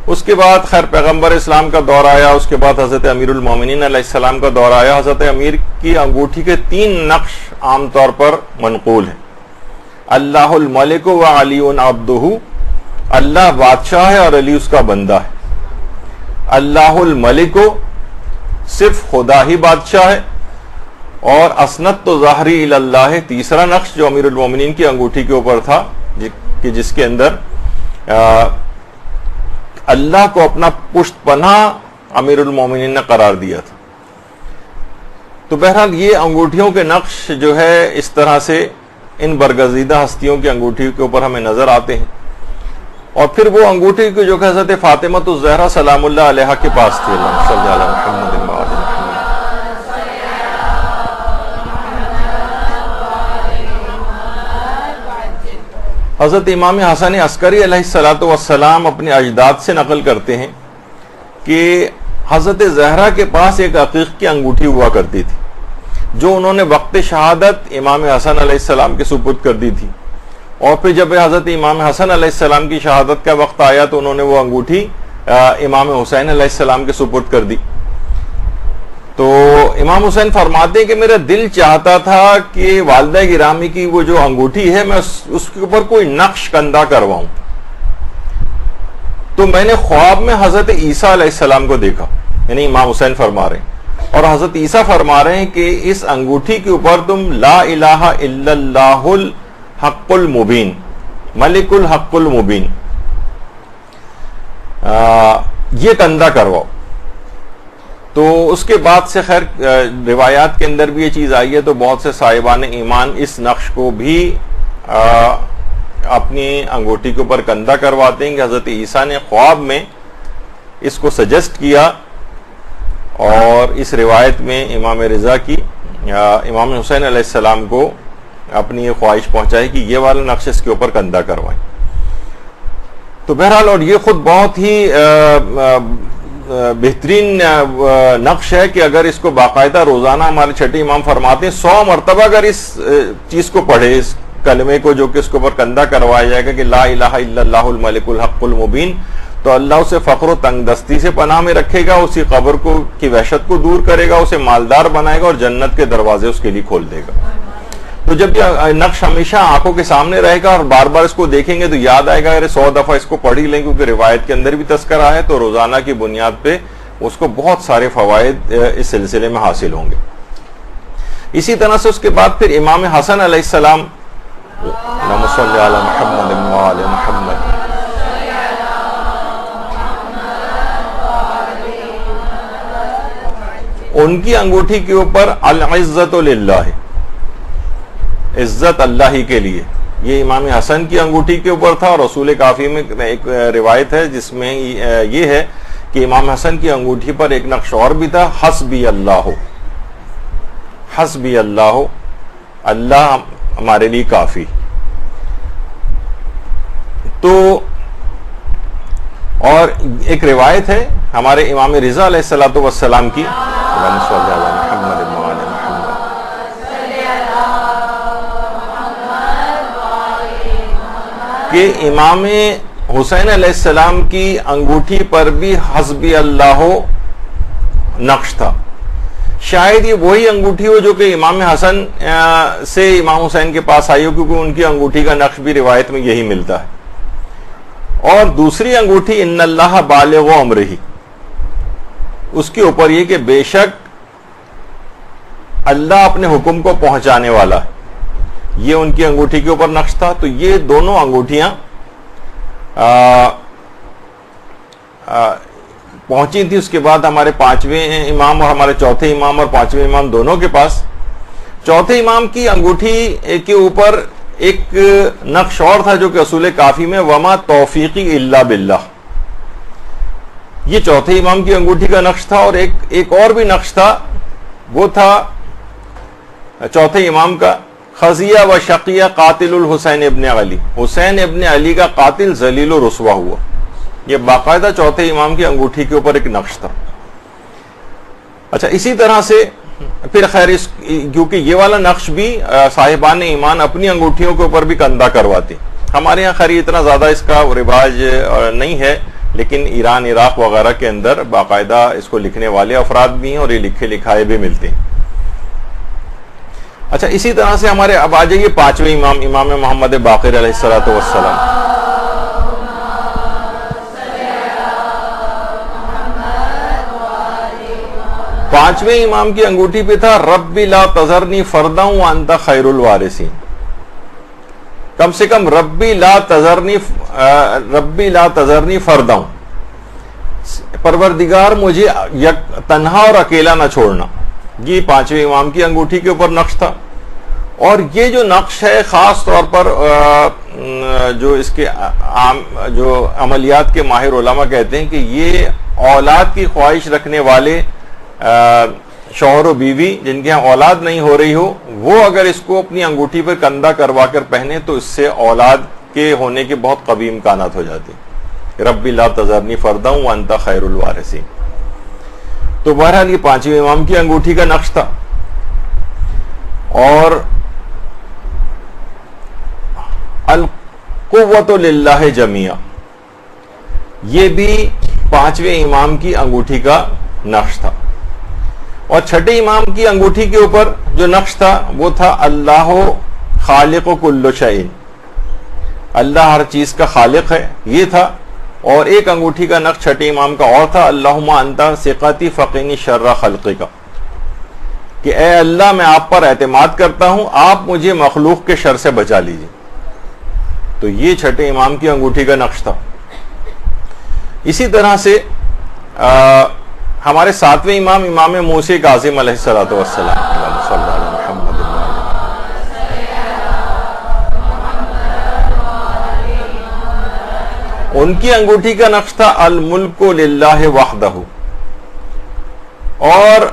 اس کے بعد خیر پیغمبر اسلام کا دور آیا، اس کے بعد حضرت امیر المومنین علیہ السلام کا دور آیا. حضرت امیر کی انگوٹھی کے 3 نقش عام طور پر منقول ہیں. اللہ الملک و علی عبدہ، اللہ بادشاہ ہے اور علی اس کا بندہ ہے. اللہ الملک، صرف خدا ہی بادشاہ ہے. اور اسنت تو ظاہری اللہ ہے، تیسرا نقش جو امیر المومنین کی انگوٹھی کے اوپر تھا کہ جس کے اندر اللہ کو اپنا پشت پناہ امیر المومنین نے قرار دیا تھا. تو بہرحال یہ انگوٹھیوں کے نقش جو ہے اس طرح سے ان برگزیدہ ہستیوں کی انگوٹھی کے اوپر ہمیں نظر آتے ہیں. اور پھر وہ انگوٹھی جو کہ حضرت فاطمہ الزہرا سلام اللہ علیہا کے پاس تھی. اللہ صلی علی محمد و علی محمد. حضرت امام حسن عسکری علیہ السلام اپنے اجداد سے نقل کرتے ہیں کہ حضرت زہرا کے پاس ایک عقیق کی انگوٹھی ہوا کرتی تھی جو انہوں نے وقت شہادت امام حسن علیہ السلام کے سپرد کر دی تھی. اور پھر جب حضرت امام حسن علیہ السلام کی شہادت کا وقت آیا تو انہوں نے وہ انگوٹھی امام حسین علیہ السلام کے سپرد کر دی. تو امام حسین فرماتے ہیں کہ میرا دل چاہتا تھا کہ والدہ گرامی کی وہ جو انگوٹھی ہے میں اس کے اوپر کوئی نقش کندہ کرواؤں. تو میں نے خواب میں حضرت عیسیٰ علیہ السلام کو دیکھا، یعنی امام حسین فرما رہے ہیں، اور حضرت عیسیٰ فرما رہے ہیں کہ اس انگوٹھی کے اوپر تم لا الہ الا اللہ الحق المبین، ملک الحق المبین، یہ کندہ کرواؤ. تو اس کے بعد سے خیر روایات کے اندر بھی یہ چیز آئی ہے، تو بہت سے صاحبان ایمان اس نقش کو بھی اپنی انگوٹھی کے اوپر کندہ کرواتے ہیں کہ حضرت عیسیٰ نے خواب میں اس کو سجیسٹ کیا. اور اس روایت میں امام رضا کی امام حسین علیہ السلام کو اپنی یہ خواہش پہنچائی کہ یہ والا نقش اس کے اوپر کندہ کروائیں. تو بہرحال اور یہ خود بہت ہی بہترین نقش ہے کہ اگر اس کو باقاعدہ روزانہ ہمارے چھٹے امام فرماتے ہیں 100 مرتبہ اگر اس چیز کو پڑھے، اس کلمے کو جو کہ اس کے اوپر کندہ کروایا جائے گا کہ لا الہ الا اللہ الملک الحق المبین، تو اللہ اسے فقر و تنگ دستی سے پناہ میں رکھے گا، اسی قبر کو کی وحشت کو دور کرے گا، اسے مالدار بنائے گا اور جنت کے دروازے اس کے لیے کھول دے گا. تو جب یہ نقش ہمیشہ آنکھوں کے سامنے رہے گا اور بار بار اس کو دیکھیں گے تو یاد آئے گا ارے 100 دفعہ اس کو پڑھ ہی لیں، کیونکہ روایت کے اندر بھی تذکرہ ہے، تو روزانہ کی بنیاد پہ اس کو بہت سارے فوائد اس سلسلے میں حاصل ہوں گے. اسی طرح سے اس کے بعد پھر امام حسن علیہ السلام، اللہم صلی علی محمد و علی محمد، ان کی انگوٹھی کے اوپر العزت للہ، عزت اللہ ہی کے لیے. یہ امام حسن کی انگوٹھی کے اوپر تھا. اور رسول کافی میں ایک روایت ہے جس میں یہ ہے کہ امام حسن کی انگوٹھی پر ایک نقش اور بھی تھا، حسبی اللہ، حسبی اللہ، اللہ ہمارے لیے کافی. تو اور ایک روایت ہے ہمارے امام رضا علیہ السلام کی، اللہم صلی علی محمد و علی محمد، کہ امام حسین علیہ السلام کی انگوٹھی پر بھی حسبی اللہ نقش تھا. شاید یہ وہی انگوٹھی ہو جو کہ امام حسن سے امام حسین کے پاس آئی ہو، کیونکہ ان کی انگوٹھی کا نقش بھی روایت میں یہی ملتا ہے. اور دوسری انگوٹھی ان اللہ بالغ امرہ، اس کے اوپر یہ کہ بے شک اللہ اپنے حکم کو پہنچانے والا ہے، یہ ان کی انگوٹھی کے اوپر نقش تھا. تو یہ دونوں انگوٹھیاں پہنچی تھی اس کے بعد ہمارے 5ویں امام اور ہمارے چوتھے امام اور 5ویں امام دونوں کے پاس. چوتھے امام کی انگوٹھی کے اوپر ایک نقش اور تھا جو کہ اصول کافی میں وما توفیقی الا باللہ، یہ چوتھے امام کی انگوٹھی کا نقش تھا. اور ایک اور بھی نقش تھا، وہ تھا چوتھے امام کا، خزیہ و شقیہ قاتل الحسین ابن علی، حسین ابن علی کا قاتل ذلیل و رسوا ہوا. یہ باقاعدہ چوتھے امام کی انگوٹھی کے اوپر ایک نقش تھا. اچھا، اسی طرح سے پھر خیر کیونکہ یہ والا نقش بھی صاحبان ایمان اپنی انگوٹھیوں کے اوپر بھی کندہ کرواتے. ہمارے یہاں خیر اتنا زیادہ اس کا رواج نہیں ہے، لیکن ایران عراق وغیرہ کے اندر باقاعدہ اس کو لکھنے والے افراد بھی ہیں اور یہ لکھے لکھائے بھی ملتے ہیں۔ اچھا، اسی طرح سے ہمارے اب آ جائیے پانچویں امام، امام محمد باقر علیہ الصلوۃ والسلام۔ پانچویں امام کی انگوٹھی پہ تھا رب لا تذرنی فردا وانت خیر الوارثین۔ کم سے کم ربی لا تذرنی فردا، پروردگار مجھے تنہا اور اکیلا نہ چھوڑنا، یہ پانچویں امام کی انگوٹھی کے اوپر نقش تھا۔ اور یہ جو نقش ہے خاص طور پر جو اس کے جو عملیات کے ماہر علماء کہتے ہیں کہ یہ اولاد کی خواہش رکھنے والے شوہر و بیوی جن کے یہاں اولاد نہیں ہو رہی ہو، وہ اگر اس کو اپنی انگوٹھی پر کندھا کروا کر پہنے تو اس سے اولاد کے ہونے کے بہت قوی امکانات ہو جاتے ہیں۔ رب لا تذرنی فردا وانت خیر الوارثین۔ تو بہرحال یہ پانچویں امام کی انگوٹھی کا نقش تھا۔ اور القوت للہ جمیعا، یہ بھی پانچویں امام کی انگوٹھی کا نقش تھا۔ اور چھٹے امام کی انگوٹھی کے اوپر جو نقش تھا وہ تھا اللہ خالق کل شیء، اللہ ہر چیز کا خالق ہے، یہ تھا۔ اور ایک انگوٹھی کا نقش چھٹے امام کا اور تھا اللہم انت ثقتی فقینی شر خلقک، کہ اے اللہ میں آپ پر اعتماد کرتا ہوں، آپ مجھے مخلوق کے شر سے بچا لیجیے۔ تو یہ چھٹے امام کی انگوٹھی کا نقش تھا۔ اسی طرح سے ہمارے ساتویں امام، امام موسی کاظم علیہ الصلوۃ والسلام، ان کی انگوٹھی کا نقش تھا الملک للہ وحدہ۔ اور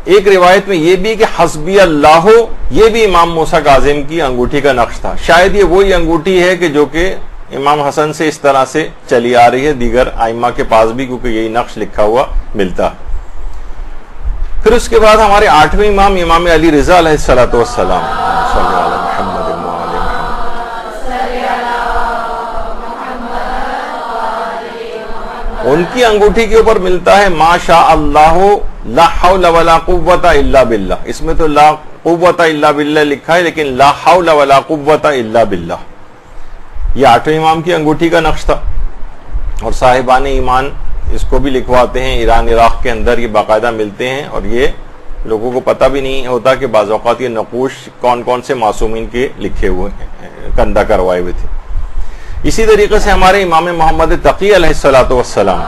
ایک روایت میں یہ بھی کہ حسبی اللہ، یہ بھی امام موسیٰ کاظم کی انگوٹھی کا نقش تھا۔ شاید یہ وہی انگوٹھی ہے کہ جو کہ امام حسن سے اس طرح سے چلی آ رہی ہے، دیگر ائمہ کے پاس بھی کیونکہ یہی نقش لکھا ہوا ملتا۔ پھر اس کے بعد ہمارے آٹھویں امام، امام علی رضا علیہ الصلوۃ والسلام، ان کی انگوٹھی کے اوپر ملتا ہے ما شاء اللہ لا حول ولا قوت الا باللہ۔ اس میں تو لا قوت الا باللہ لکھا ہے لیکن لا حول ولا قوت الا باللہ، یہ آٹھویں امام کی انگوٹھی کا نقش تھا۔ اور صاحبان ایمان اس کو بھی لکھواتے ہیں، ایران عراق کے اندر یہ باقاعدہ ملتے ہیں، اور یہ لوگوں کو پتہ بھی نہیں ہوتا کہ بعض اوقات یہ نقوش کون کون سے معصومین کے لکھے ہوئے کندھا کروائے ہوئے تھے۔ اسی طریقے سے ہمارے امام محمد تقی علیہ الصلوۃ والسلام،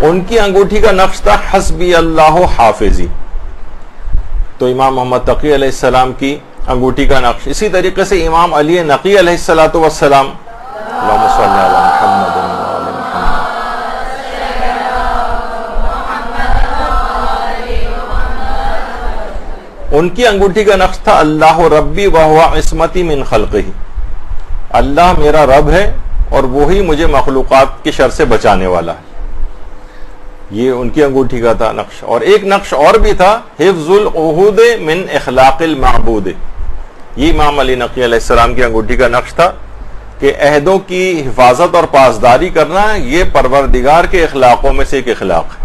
ان کی انگوٹھی کا نقش تھا حسبی اللہ حافظی۔ تو امام محمد تقی علیہ السلام کی انگوٹھی کا نقش۔ اسی طریقے سے امام علی نقی علیہ الصلوۃ والسلام، اللہم صلی علی محمد وعلی محمد، ان کی انگوٹھی کا نقش تھا اللہ ربی وہو عصمتی من خلقہ، اللہ میرا رب ہے اور وہی مجھے مخلوقات کی شر سے بچانے والا ہے، یہ ان کی انگوٹھی کا تھا نقش۔ اور ایک نقش اور بھی تھا حفظ العہود من اخلاق المعبود، یہ امام علی نقی علیہ السلام کی انگوٹھی کا نقش تھا کہ عہدوں کی حفاظت اور پاسداری کرنا یہ پروردگار کے اخلاقوں میں سے ایک اخلاق ہے،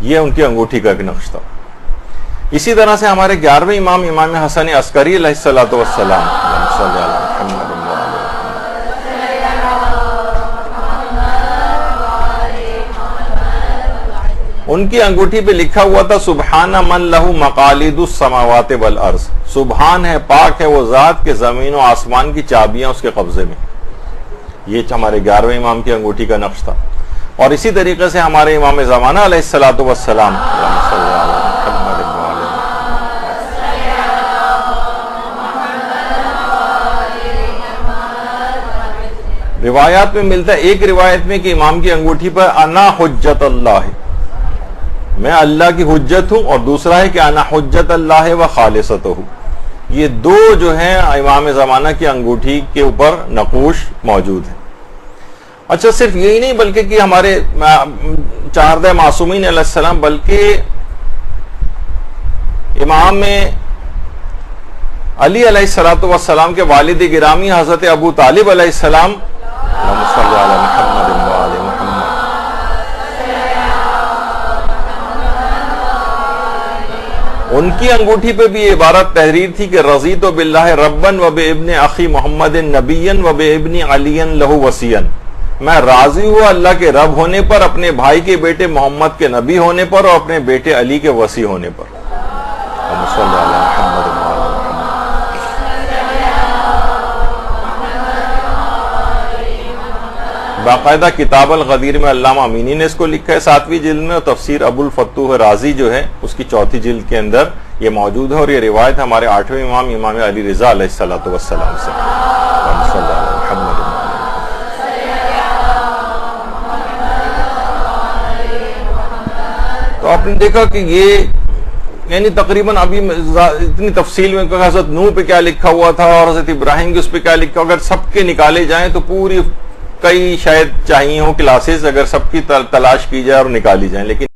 یہ ان کی انگوٹھی کا ایک نقش تھا۔ اسی طرح سے ہمارے 11ویں امام، امام حسن عسکری علیہ الصلوۃ والسلام، صلی اللہ علیہ وسلم، ان کی انگوٹھی پہ لکھا ہوا تھا سبحان من لہ مقالید السماوات والارض، سبحان ہے، پاک ہے وہ ذات کہ زمین و آسمان کی چابیاں اس کے قبضے میں، یہ ہمارے 11ویں امام کی انگوٹھی کا نقش تھا۔ اور اسی طریقے سے ہمارے امام زمانہ علیہ الصلوۃ والسلام، روایات میں ملتا ہے، ایک روایت میں کہ امام کی انگوٹھی پر انا حجت اللہ، میں اللہ کی حجت ہوں، اور دوسرا ہے کہ انا حجت اللہ و خالصتہ، یہ دو جو ہیں امام زمانہ کی انگوٹھی کے اوپر نقوش موجود ہیں۔ اچھا، صرف یہی نہیں بلکہ کہ ہمارے 14 معصومین علیہ السلام، بلکہ امام علی علیہ الصلوۃ والسلام کے والد گرامی حضرت ابو طالب علیہ السلام، اللہم صلی علی محمد و آل محمد، ان کی انگوٹھی پہ بھی یہ عبارت تحریر تھی کہ رضیت باللہ ربًا و بابن اخی محمد نبیًا و بابن علی لہ وصیًا، میں راضی ہوا اللہ کے رب ہونے پر، اپنے بھائی کے بیٹے محمد کے نبی ہونے پر، اور اپنے بیٹے علی کے وصی ہونے پر۔ اللہم صلی علی محمد و آل محمد۔ باقاعدہ کتاب الغدیر میں علامہ امینی نے اس کو لکھا ہے 7ویں جلد میں، اور تفسیر ابو الفتوح رازی جو ہے اس کی 4تھی جلد کے اندر یہ موجود ہے، اور یہ روایت ہمارے 8ویں امام امام علی رضا علیہ الصلوۃ والسلام سے۔ اللہم صلی علی محمد۔ تو آپ نے دیکھا کہ یہ یعنی تقریباً ابھی اتنی تفصیل میں کہ حضرت نوح پہ کیا لکھا ہوا تھا اور حضرت ابراہیم کے اس پہ کیا لکھا، اگر سب کے نکالے جائیں تو پوری کئی شاید چاہیے ہوں کلاسز، اگر سب کی تلاش کی جائے اور نکالی جائیں، لیکن